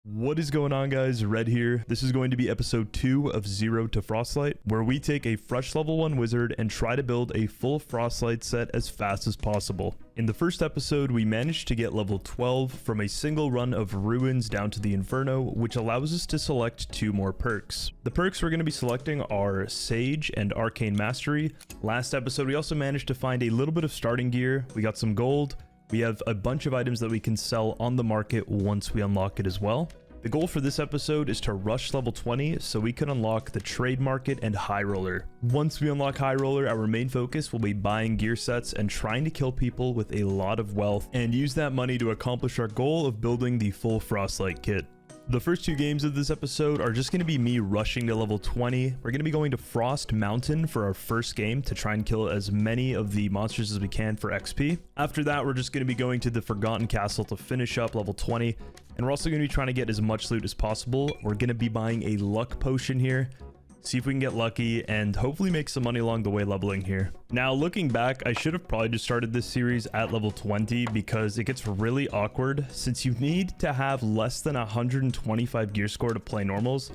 What is going on, guys? Red here. This is going to be episode 2 of Zero to Frostlight, where we take a fresh level 1 wizard and try to build a full Frostlight set as fast as possible. In the first episode, we managed to get level 12 from a single run of Ruins down to the Inferno, which allows us to select 2 more perks. The perks we're going to be selecting are Sage and Arcane Mastery. Last episode, we also managed to find a little bit of starting gear. We got some gold. We have a bunch of items that we can sell on the market once we unlock it as well. The goal for this episode is to rush level 20 so we can unlock the trade market and Highroller. Once we unlock Highroller, our main focus will be buying gear sets and trying to kill people with a lot of wealth and use that money to accomplish our goal of building the full Frostlight kit. The first 2 games of this episode are just going to be me rushing to level 20. We're going to be going to Frost Mountain for our first game to try and kill as many of the monsters as we can for XP. After that, we're just going to be going to the Forgotten Castle to finish up level 20. And we're also going to be trying to get as much loot as possible. We're going to be buying a luck potion here. See if we can get lucky and hopefully make some money along the way leveling here. Now, looking back, I should have probably just started this series at level 20 because it gets really awkward since you need to have less than 125 gear score to play normals.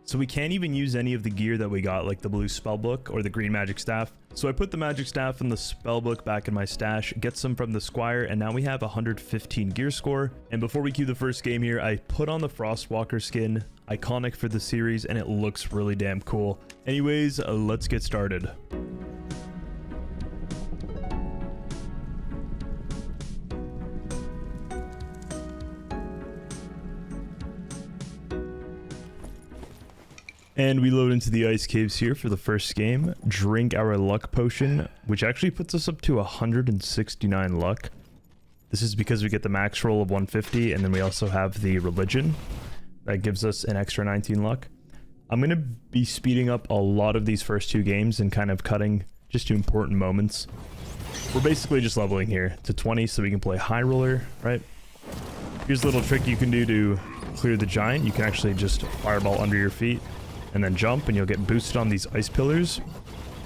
So we can't even use any of the gear that we got, like the blue spellbook or the green magic staff. So I put the magic staff and the spellbook back in my stash, get some from the squire, and now we have 115 gear score. And before we cue the first game here, I put on the Frostwalker skin, iconic for the series, and it looks really damn cool. Anyways, let's get started. And we load into the ice caves here for the first game, drink our luck potion, which actually puts us up to 169 luck. This is because we get the max roll of 150, and then we also have the religion. That gives us an extra 19 luck. I'm going to be speeding up a lot of these first 2 games and kind of cutting just to important moments. We're basically just leveling here to 20 so we can play Highroller, right? Here's a little trick you can do to clear the giant. You can actually just fireball under your feet and then jump, and you'll get boosted on these ice pillars.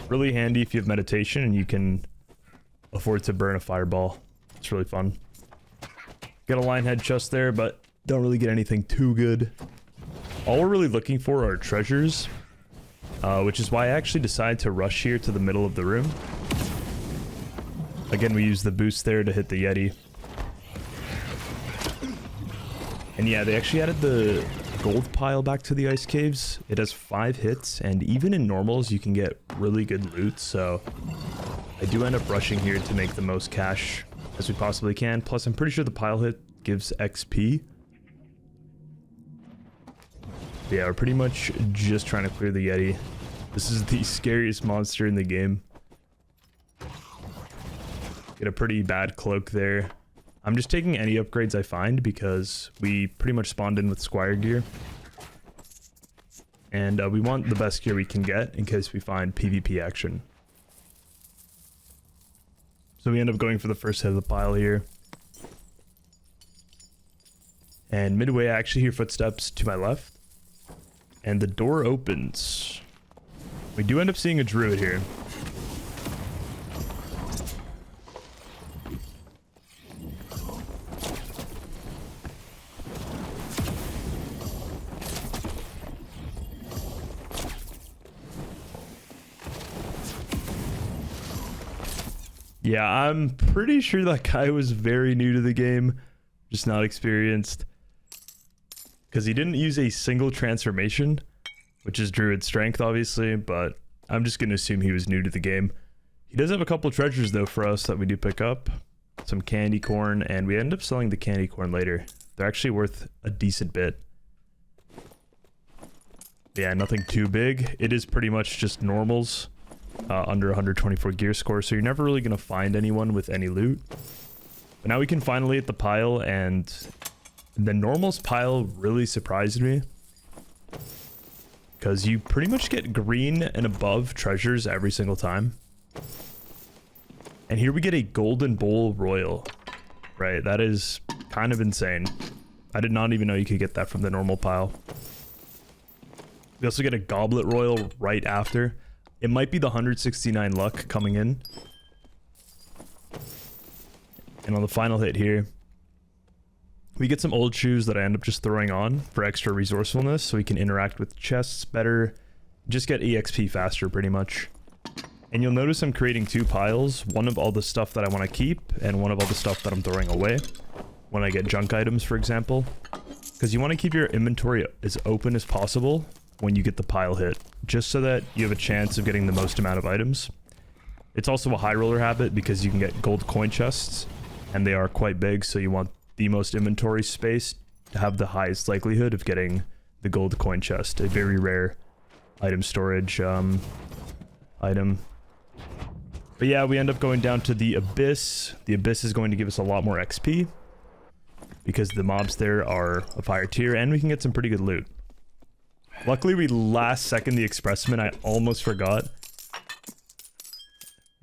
Really handy if you have meditation and you can afford to burn a fireball. It's really fun. Got a lion head chest there, but don't really get anything too good. All we're really looking for are treasures, which is why I actually decided to rush here to the middle of the room. Again, we use the boost there to hit the Yeti. And yeah, they actually added the gold pile back to the ice caves. It has 5 hits, and even in normals you can get really good loot, so I do end up rushing here to make the most cash as we possibly can. Plus, I'm pretty sure the pile hit gives XP. Yeah, we're pretty much just trying to clear the Yeti. This is the scariest monster in the game. Get a pretty bad cloak there. I'm just taking any upgrades I find because we pretty much spawned in with squire gear. And we want the best gear we can get in case we find PvP action. So we end up going for the first hit of the pile here. And midway, I actually hear footsteps to my left. And the door opens. We do end up seeing a druid here. Yeah, I'm pretty sure that guy was very new to the game, just not experienced. Because he didn't use a single transformation, which is druid strength, obviously, but I'm just going to assume he was new to the game. He does have a couple treasures, though, for us that we do pick up. Some candy corn, and we end up selling the candy corn later. They're actually worth a decent bit. Yeah, nothing too big. It is pretty much just normals. Under 124 gear score, so you're never really going to find anyone with any loot. But now we can finally hit the pile, and the normals pile really surprised me. Because you pretty much get green and above treasures every single time. And here we get a golden bowl royal. Right, that is kind of insane. I did not even know you could get that from the normal pile. We also get a goblet royal right after. It might be the 169 luck coming in. And on the final hit here, We get some old shoes that I end up just throwing on for extra resourcefulness so we can interact with chests better, just get EXP faster pretty much. And you'll notice I'm creating 2 piles, one of all the stuff that I want to keep and one of all the stuff that I'm throwing away when I get junk items, for example. Because you want to keep your inventory as open as possible when you get the pile hit, just so that you have a chance of getting the most amount of items. It's also a high roller habit because you can get gold coin chests, and they are quite big, so you want the most inventory space to have the highest likelihood of getting the gold coin chest, a very rare item storage item. But yeah, we end up going down to the Abyss. The Abyss is going to give us a lot more XP because the mobs there are of higher tier, and we can get some pretty good loot. Luckily, we last second the expressman. I almost forgot.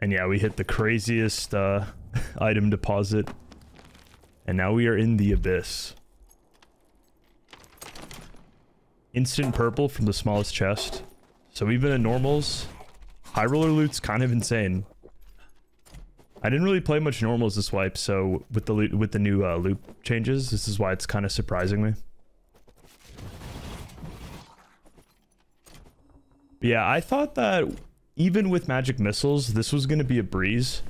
And yeah, we hit the craziest item deposit. And now we are in the Abyss. Instant purple from the smallest chest. So even in normals, high roller loot's kind of insane. I didn't really play much normals this wipe, so with the new loot changes, this is why it's kind of surprising me. But yeah, I thought that even with magic missiles, this was going to be a breeze.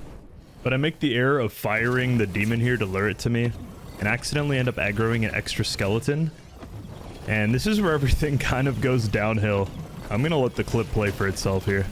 But I make the error of firing the demon here to lure it to me, and accidentally end up aggroing an extra skeleton. And this is where everything kind of goes downhill. I'm going to let the clip play for itself here.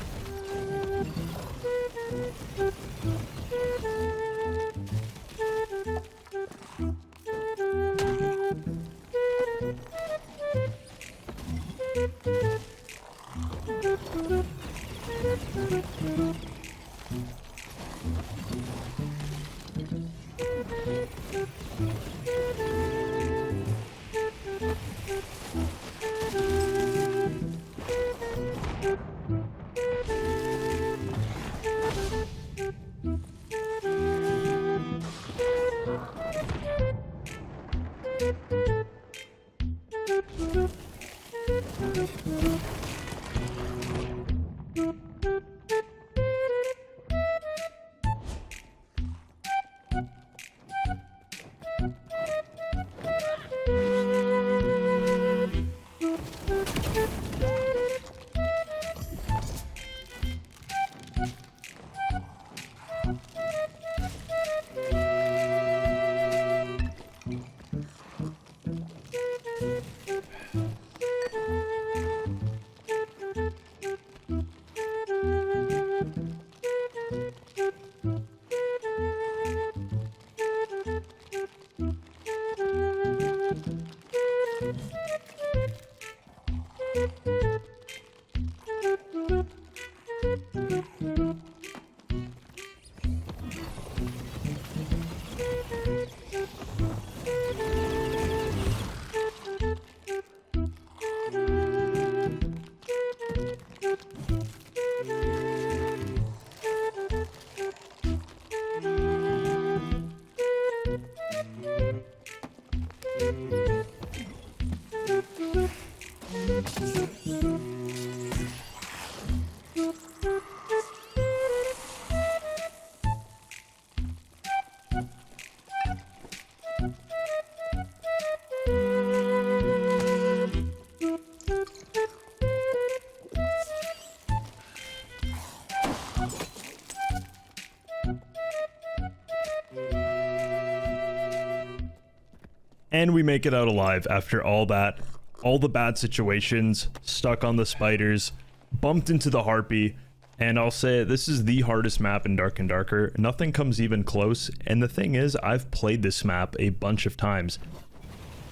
And we make it out alive after all that, all the bad situations, stuck on the spiders, bumped into the harpy, and I'll say this is the hardest map in Dark and Darker. Nothing comes even close, and the thing is, I've played this map a bunch of times,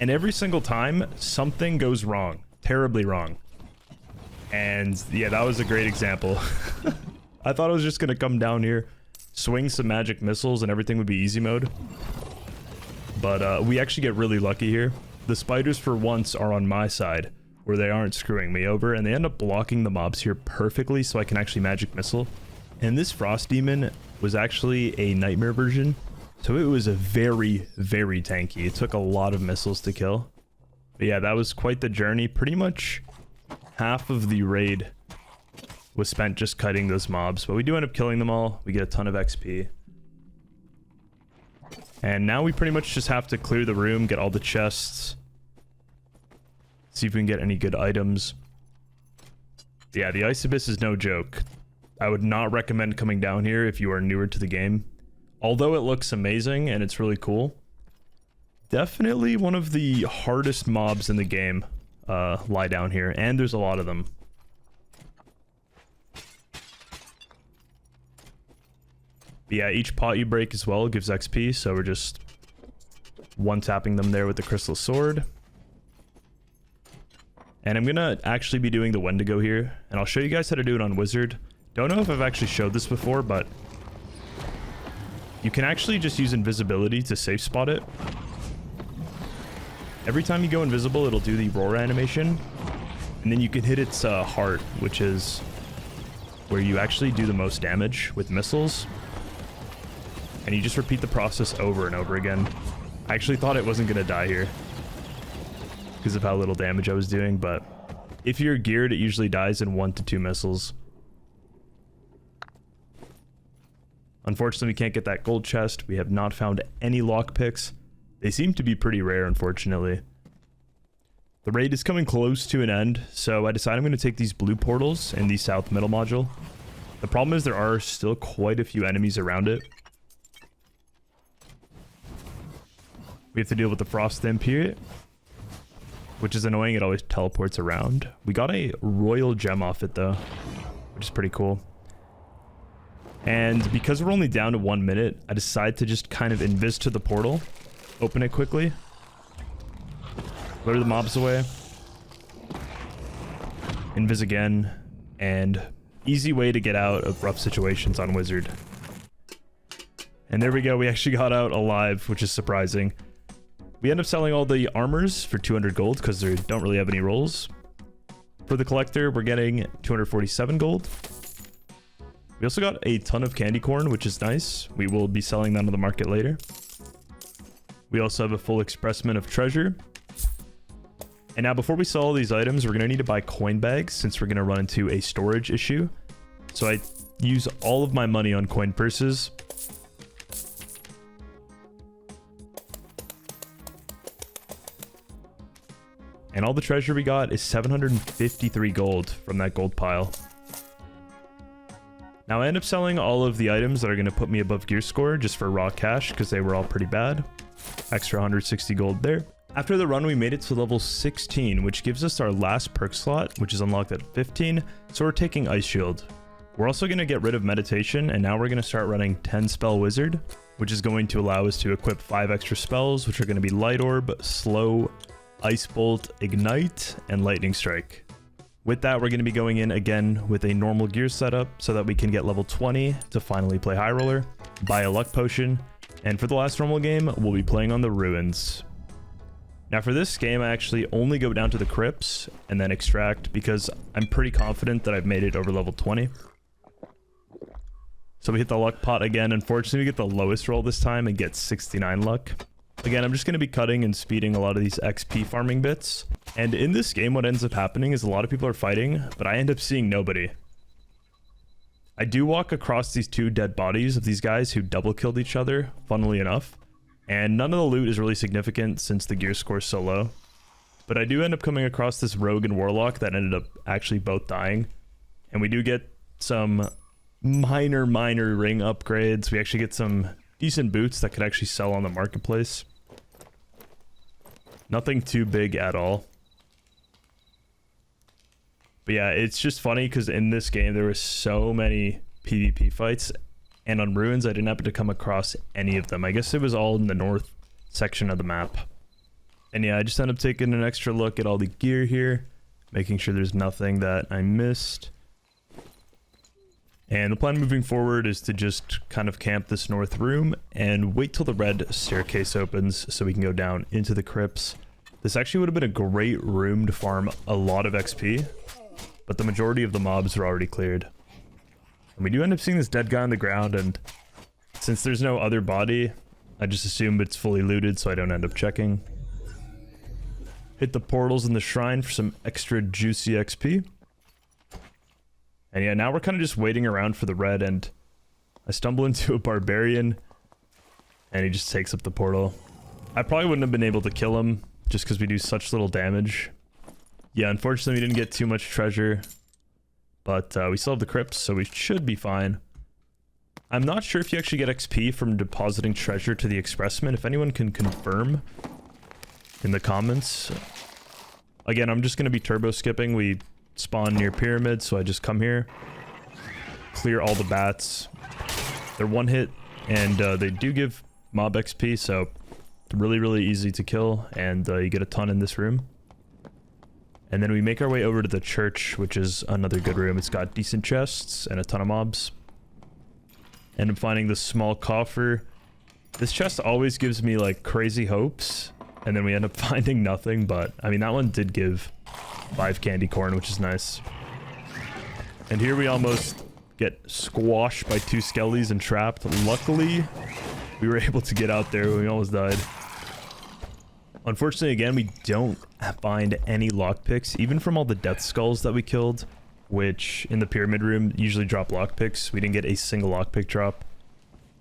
and every single time, something goes wrong, terribly wrong. And yeah, that was a great example. I thought I was just gonna come down here, swing some magic missiles, and everything would be easy mode. But we actually get really lucky here. The spiders for once are on my side, where they aren't screwing me over, and they end up blocking the mobs here perfectly so I can actually magic missile. And this frost demon was actually a nightmare version, so it was a very, very tanky. It took a lot of missiles to kill. But yeah, that was quite the journey. Pretty much half of the raid was spent just cutting those mobs, but we do end up killing them all. We get a ton of XP. And now we pretty much just have to clear the room, get all the chests. See if we can get any good items. Yeah, the Ice Abyss is no joke. I would not recommend coming down here if you are newer to the game. Although it looks amazing and it's really cool. Definitely one of the hardest mobs in the game lie down here, and there's a lot of them. But yeah, each pot you break as well gives XP, so we're just one-tapping them there with the Crystal Sword. And I'm gonna actually be doing the Wendigo here, and I'll show you guys how to do it on Wizard. Don't know if I've actually showed this before, but you can actually just use invisibility to safe spot it. Every time you go invisible, it'll do the roar animation, and then you can hit its heart, which is where you actually do the most damage with missiles. And you just repeat the process over and over again. I actually thought it wasn't going to die here because of how little damage I was doing, but if you're geared, it usually dies in 1 to 2 missiles. Unfortunately, we can't get that gold chest. We have not found any lockpicks. They seem to be pretty rare, unfortunately. The raid is coming close to an end, so I decided I'm going to take these blue portals in the south middle module. The problem is there are still quite a few enemies around it. We have to deal with the Frost Imp here, which is annoying. It always teleports around. We got a royal gem off it, though, which is pretty cool. And because we're only down to 1 minute, I decided to just kind of invis to the portal. Open it quickly. Lure the mobs away. Invis again. And easy way to get out of rough situations on Wizard. And there we go. We actually got out alive, which is surprising. We end up selling all the armors for 200 gold because they don't really have any rolls. For the collector, we're getting 247 gold. We also got a ton of candy corn, which is nice. We will be selling that on the market later. We also have a full expressment of treasure. And now before we sell all these items, we're going to need to buy coin bags since we're going to run into a storage issue. So I use all of my money on coin purses. And all the treasure we got is 753 gold from that gold pile. Now I end up selling all of the items that are going to put me above gear score just for raw cash because they were all pretty bad. Extra 160 gold there. After the run, we made it to level 16, which gives us our last perk slot, which is unlocked at 15. So we're taking Ice Shield. We're also going to get rid of Meditation, and now we're going to start running 10 Spell Wizard, which is going to allow us to equip 5 extra spells, which are going to be Light Orb, Slow, Ice Bolt, Ignite, and Lightning Strike. With that, we're going to be going in again with a normal gear setup so that we can get level 20 to finally play Highroller, buy a luck potion, and for the last normal game, we'll be playing on the Ruins. Now for this game, I actually only go down to the crypts and then extract because I'm pretty confident that I've made it over level 20. So we hit the luck pot again. Unfortunately, we get the lowest roll this time and get 69 luck. Again, I'm just going to be cutting and speeding a lot of these XP farming bits. And in this game, what ends up happening is a lot of people are fighting, but I end up seeing nobody. I do walk across these 2 dead bodies of these guys who double killed each other, funnily enough. And none of the loot is really significant since the gear score is so low. But I do end up coming across this rogue and warlock that ended up actually both dying. And we do get some minor ring upgrades. We actually get some decent boots that could actually sell on the marketplace. Nothing too big at all. But yeah, it's just funny because in this game there were so many PvP fights, and on Ruins I didn't happen to come across any of them. I guess it was all in the north section of the map. And yeah, I just ended up taking an extra look at all the gear here, making sure there's nothing that I missed. And the plan moving forward is to just kind of camp this north room and wait till the red staircase opens so we can go down into the crypts. This actually would have been a great room to farm a lot of XP, but the majority of the mobs are already cleared. And we do end up seeing this dead guy on the ground, and since there's no other body, I just assume it's fully looted so I don't end up checking. Hit the portals in the shrine for some extra juicy XP. And yeah, now we're kind of just waiting around for the red, and I stumble into a barbarian. And he just takes up the portal. I probably wouldn't have been able to kill him just because we do such little damage. Yeah, unfortunately we didn't get too much treasure. But we still have the crypts, so we should be fine. I'm not sure if you actually get XP from depositing treasure to the expressman. If anyone can confirm in the comments. Again, I'm just going to be turbo skipping. We spawn near pyramid, so I just come here. Clear all the bats. They're one hit, and they do give mob XP, so really easy to kill, and you get a ton in this room. And then we make our way over to the church, which is another good room. It's got decent chests and a ton of mobs. End up finding this small coffer. This chest always gives me like crazy hopes, and then we end up finding nothing, but I mean that one did give 5 candy corn, which is nice. And here we almost get squashed by 2 skellies and trapped. Luckily, we were able to get out there when we almost died. Unfortunately, again, we don't find any lockpicks, even from all the death skulls that we killed, which in the pyramid room usually drop lockpicks. We didn't get a single lockpick drop.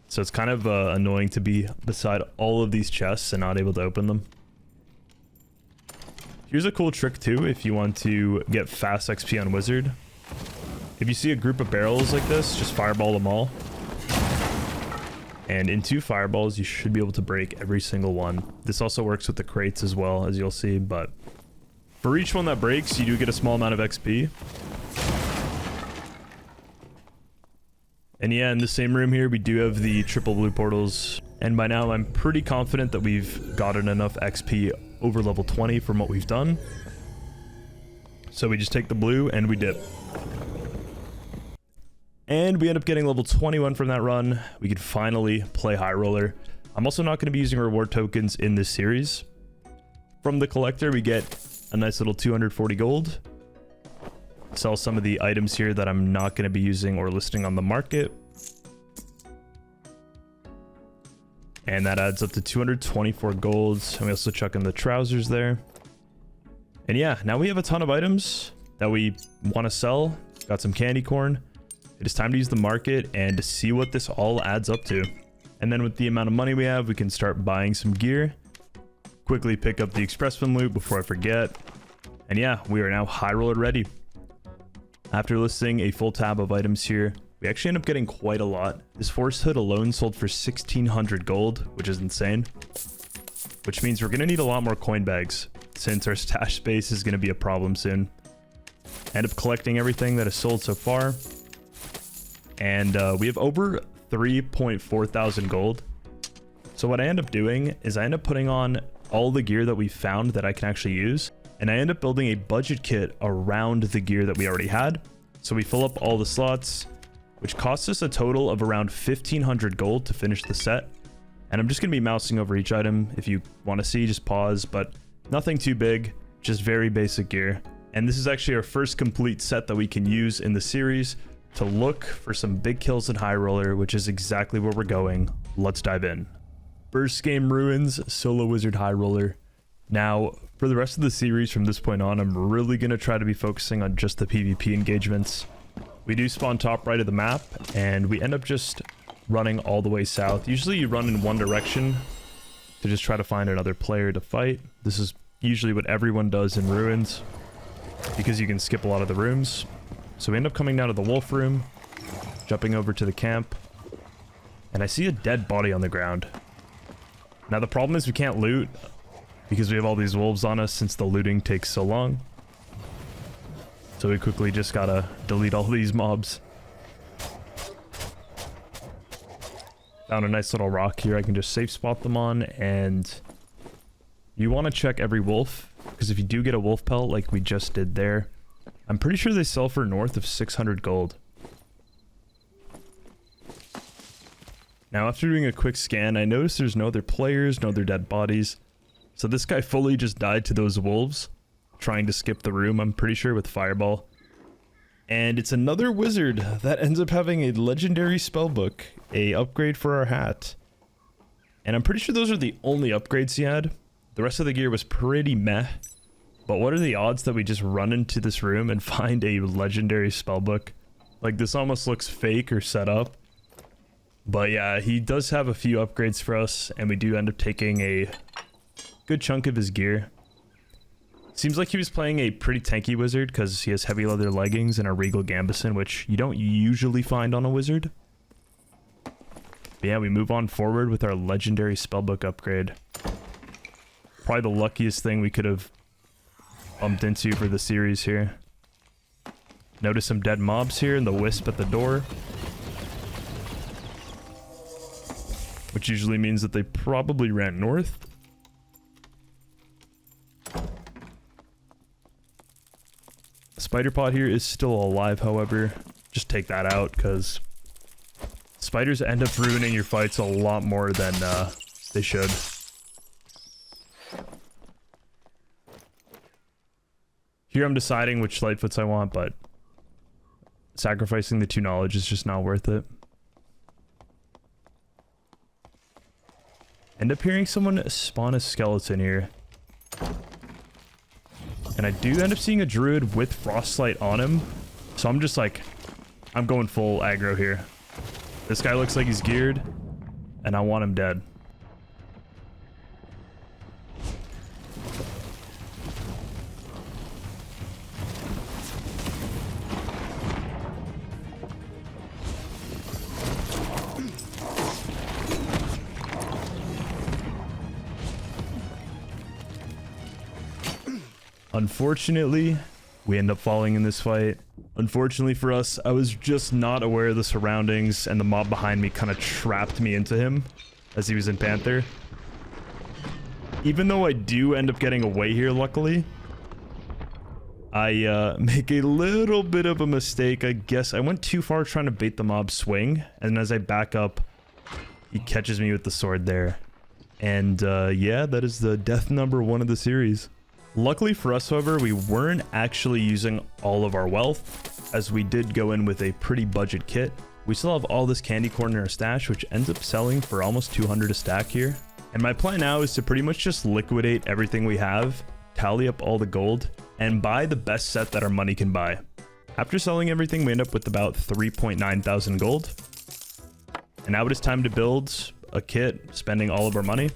So it's kind of annoying to be beside all of these chests and not able to open them. Here's a cool trick too if you want to get fast XP on Wizard. If you see a group of barrels like this, just fireball them all. And in 2 fireballs, you should be able to break every single one. This also works with the crates as well, as you'll see, but for each one that breaks, you do get a small amount of XP. And yeah, in the same room here, we do have the triple blue portals. And by now, I'm pretty confident that we've gotten enough XP over level 20 from what we've done. So we just take the blue and we dip. And we end up getting level 21 from that run. We could finally play Highroller. I'm also not going to be using reward tokens in this series. From the collector, we get a nice little 240 gold. Sell some of the items here that I'm not going to be using or listing on the market. And that adds up to 224 golds. And we also chuck in the trousers there. And yeah, now we have a ton of items that we want to sell. Got some candy corn. It is time to use the market and to see what this all adds up to. And then with the amount of money we have, we can start buying some gear. Quickly pick up the expressman loot before I forget. And yeah, we are now Highroller ready. After listing a full tab of items here, we actually end up getting quite a lot. This forest hood alone sold for 1,600 gold, which is insane. Which means we're going to need a lot more coin bags, since our stash space is going to be a problem soon. End up collecting everything that is sold so far. And we have over 3.4 thousand gold. So what I end up doing is I end up putting on all the gear that we found that I can actually use. And I end up building a budget kit around the gear that we already had. So we fill up all the slots, which costs us a total of around 1,500 gold to finish the set. And I'm just going to be mousing over each item. If you want to see, just pause, but nothing too big, just very basic gear. And this is actually our first complete set that we can use in the series to look for some big kills in Highroller, which is exactly where we're going. Let's dive in. First game ruins, solo wizard Highroller. Now, for the rest of the series from this point on, I'm really going to try to be focusing on just the PvP engagements. We do spawn top right of the map, and we end up just running all the way south. Usually you run in one direction to just try to find another player to fight. This is usually what everyone does in ruins, because you can skip a lot of the rooms. So we end up coming down to the wolf room, jumping over to the camp, and I see a dead body on the ground. Now the problem is we can't loot because we have all these wolves on us since the looting takes so long. So we quickly just gotta delete all these mobs. Found a nice little rock here I can just safe spot them on, and you want to check every wolf, because if you do get a wolf pelt like we just did there, I'm pretty sure they sell for north of 600 gold. Now, after doing a quick scan, I noticed there's no other players, no other dead bodies. So this guy fully just died to those wolves, trying to skip the room, I'm pretty sure, with Fireball. And it's another wizard that ends up having a legendary spellbook, a upgrade for our hat. And I'm pretty sure those are the only upgrades he had. The rest of the gear was pretty meh. But what are the odds that we just run into this room and find a legendary spellbook? Like, this almost looks fake or set up. But yeah, he does have a few upgrades for us, and we do end up taking a good chunk of his gear. Seems like he was playing a pretty tanky wizard because he has heavy leather leggings and a regal gambeson, which you don't usually find on a wizard. But yeah, we move on forward with our legendary spellbook upgrade. Probably the luckiest thing we could have bumped into for the series here. Notice some dead mobs here and the wisp at the door, which usually means that they probably ran north. Spider pot here is still alive, however. Just take that out because spiders end up ruining your fights a lot more than they should. Here I'm deciding which Lightfoots I want, but sacrificing the 2 knowledge is just not worth it. End up hearing someone spawn a skeleton here. And I do end up seeing a druid with Frostlight on him. So I'm just like, I'm going full aggro here. This guy looks like he's geared, and I want him dead. Unfortunately, we end up falling in this fight. Unfortunately for us, I was just not aware of the surroundings, and the mob behind me kind of trapped me into him as he was in Panther. Even though I do end up getting away here, luckily, I make a little bit of a mistake. I guess I went too far trying to bait the mob swing, and as I back up, he catches me with the sword there. And yeah, that is the death number 1 of the series. Luckily for us, however, we weren't actually using all of our wealth, as we did go in with a pretty budget kit. We still have all this candy corn in our stash, which ends up selling for almost 200 a stack here. And my plan now is to pretty much just liquidate everything we have, tally up all the gold, and buy the best set that our money can buy. After selling everything, we end up with about 3.9 thousand gold. And now it is time to build a kit, spending all of our money.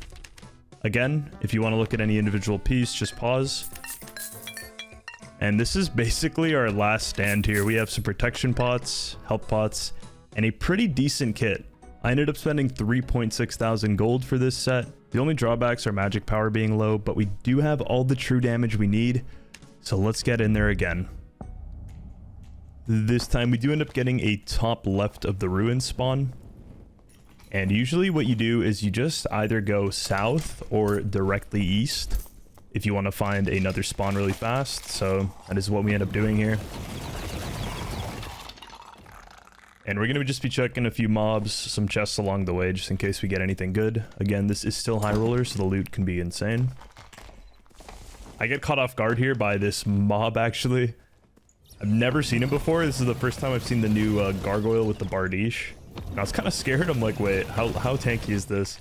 Again, if you want to look at any individual piece, just pause. And this is basically our last stand here. We have some protection pots, health pots, and a pretty decent kit. I ended up spending 3.6 thousand gold for this set. The only drawbacks are magic power being low, but we do have all the true damage we need. So let's get in there again. This time we do end up getting a top left of the ruin spawn. And usually what you do is you just either go south or directly east if you want to find another spawn really fast. So that is what we end up doing here. And we're going to just be checking a few mobs, some chests along the way, just in case we get anything good. Again, this is still Highroller, so the loot can be insane. I get caught off guard here by this mob, actually. I've never seen it before. This is the first time I've seen the new gargoyle with the Bardiche. And I was kind of scared. I'm like, wait, how tanky is this?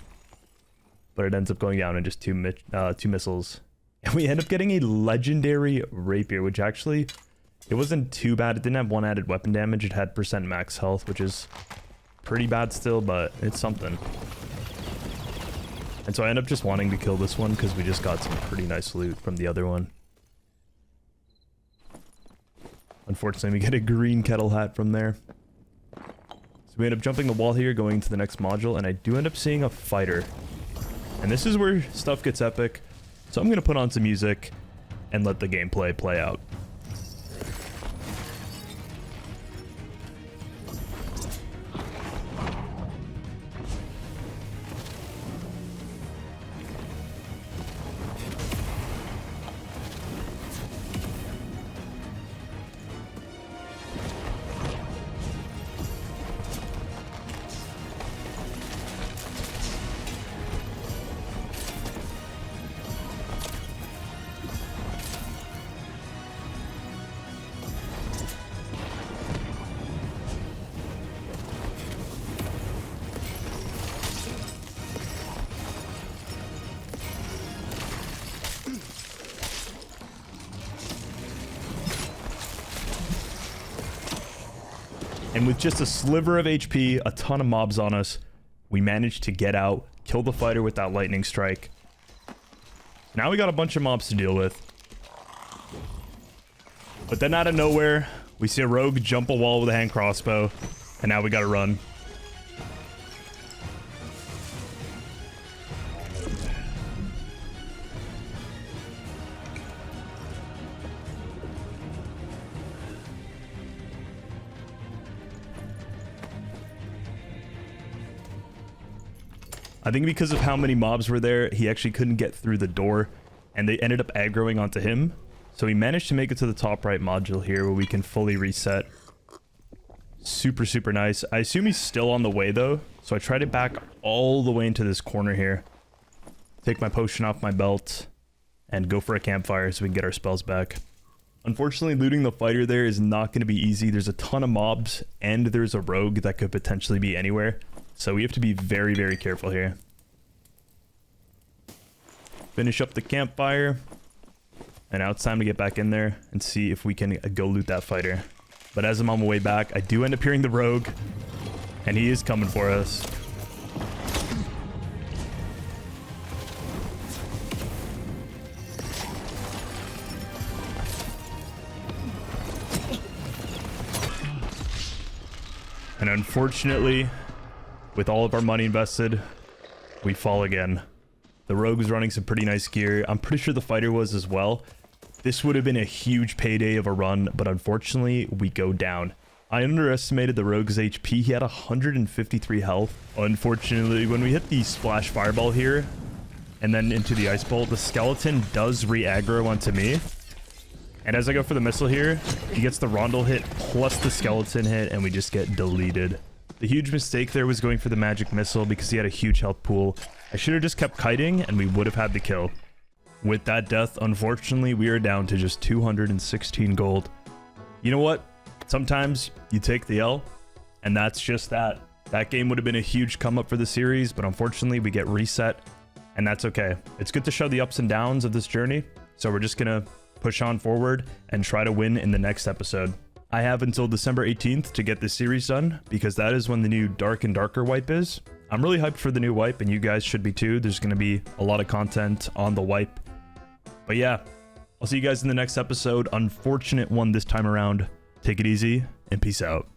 But it ends up going down in just two missiles. And we end up getting a legendary rapier, which actually, it wasn't too bad. It didn't have 1 added weapon damage. It had % max health, which is pretty bad still, but it's something. And so I end up just wanting to kill this one because we just got some pretty nice loot from the other one. Unfortunately, we get a green kettle hat from there. So we end up jumping the wall here, going to the next module, and I do end up seeing a fighter. And this is where stuff gets epic. So I'm going to put on some music and let the gameplay play out. And with just a sliver of HP, a ton of mobs on us, we managed to get out, kill the fighter with that lightning strike. Now we got a bunch of mobs to deal with. But then out of nowhere, we see a rogue jump a wall with a hand crossbow, and now we gotta run. I think because of how many mobs were there, he actually couldn't get through the door, and they ended up aggroing onto him. So we managed to make it to the top right module here where we can fully reset. Super, super nice. I assume he's still on the way though, so I tried to back all the way into this corner here. Take my potion off my belt, and go for a campfire so we can get our spells back. Unfortunately, looting the fighter there is not going to be easy. There's a ton of mobs, and there's a rogue that could potentially be anywhere. So we have to be very, very careful here. Finish up the campfire. And now it's time to get back in there and see if we can go loot that fighter. But as I'm on my way back, I do end up hearing the rogue. And he is coming for us. And unfortunately, with all of our money invested, we fall again. The rogue was running some pretty nice gear. I'm pretty sure the fighter was as well. This would have been a huge payday of a run, but unfortunately, we go down. I underestimated the rogue's HP. He had 153 health. Unfortunately, when we hit the splash fireball here, and then into the ice bolt, the skeleton does re-aggro onto me. And as I go for the missile here, he gets the rondel hit plus the skeleton hit, and we just get deleted. The huge mistake there was going for the magic missile because he had a huge health pool. I should have just kept kiting and we would have had the kill. With that death, unfortunately, we are down to just 216 gold. You know what? Sometimes you take the L, and that's just that. That game would have been a huge come up for the series, but unfortunately we get reset, and that's okay. It's good to show the ups and downs of this journey, so we're just gonna push on forward and try to win in the next episode. I have until December 18th to get this series done, because that is when the new Dark and Darker wipe is. I'm really hyped for the new wipe, and you guys should be too. There's going to be a lot of content on the wipe. But yeah, I'll see you guys in the next episode. Unfortunate one this time around. Take it easy, and peace out.